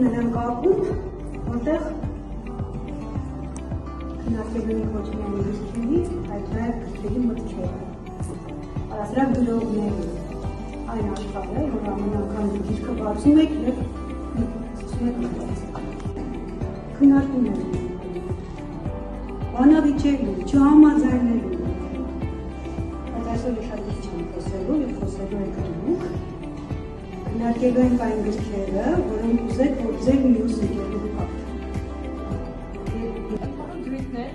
ունենեմ կապում, որտեղ քննարկելու ոչ միայն գրքերի, այլ նաև գրքերի մտքերը։ Առասարակ գրողների այն աշխարհը, որ ամեն անգամ գիրքը բացում եք և սկսում եք մտածել։ Քննարկում եք բանավիճելու, չհամաձայնելու, բայց այսօր շատ քիչ չեմ խոսելու և խոսելու եք գրող, քննարկելու ենք այն գրքերը, որոնք ուզեք, որ ձեր մյուս ընկերների կապվեն։ Գրիթներ,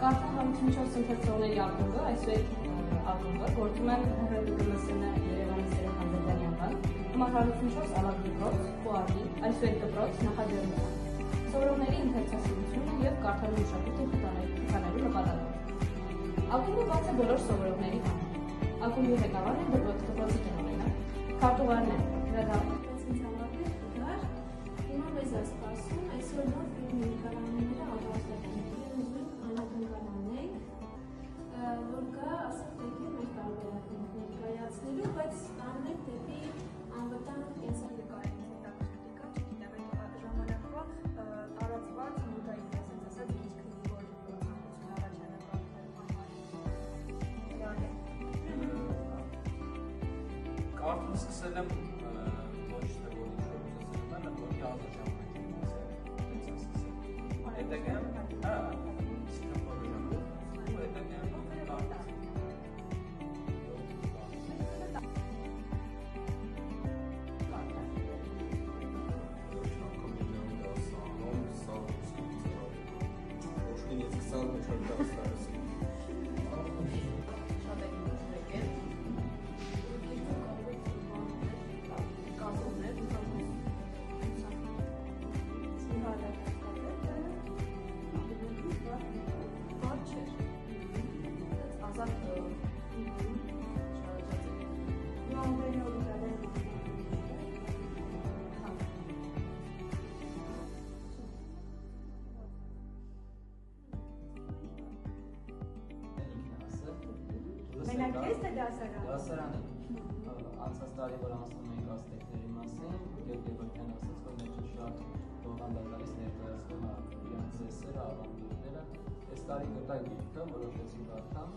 Կարթահանություն 4 ընթերցողների ակումբը, այսուհետ ակումբը, գործում են ՀՀ-ԳՄՍ-ն Երևանի Սերեկ Անդրեյանի անվան, համար 154 ավագ դպրոց, ՊՈԱԿ-ի, այսուհետ դպրոց, նախաձեռնության, սովորողների ընթերցասիրությունը և կարդալու մշակույթը խթանելու նպատակով։ Ակումբը բաց է բոլոր սովորողների համար։ Ակումբի ղեկավարն է դպրոցի տնօրենը, քարտուղարներ, գրադարան։ Հիմա մեզ է սպասում այսօր նոր ֆիլմի կանոնները ավարտել ուզում անակնկանանենք, որ կա ասենք դեպի մեր տարբերակներ ներկայացնելու, բայց տանենք դեպի անվտանգ կենսագրական հետաքրքրիկա, չգիտեմ, այդ ժամանակվա տարածված մոդային, ասենց ասած, գիրքների, որ ցանկություն առաջանա Կարդում սկսել եմ ոչ թե որ ինչ-որ ուզեցել եմ, որ հազար ժամանակի հետագայում, իսկան որը ժամանակ, ու հետագայում կարդում։ Մենակ ես թե դասարան։ Դասարանի անցած տարի որ անցնում էինք աստեղների մասին, Գևորգյան ասաց, որ մեջը շատ բովանդակալից ներկայացնում է իրանց ծեսերը, ավանդույթները։ Այս տարի գտա գիրքը, որոշեցի կարդամ։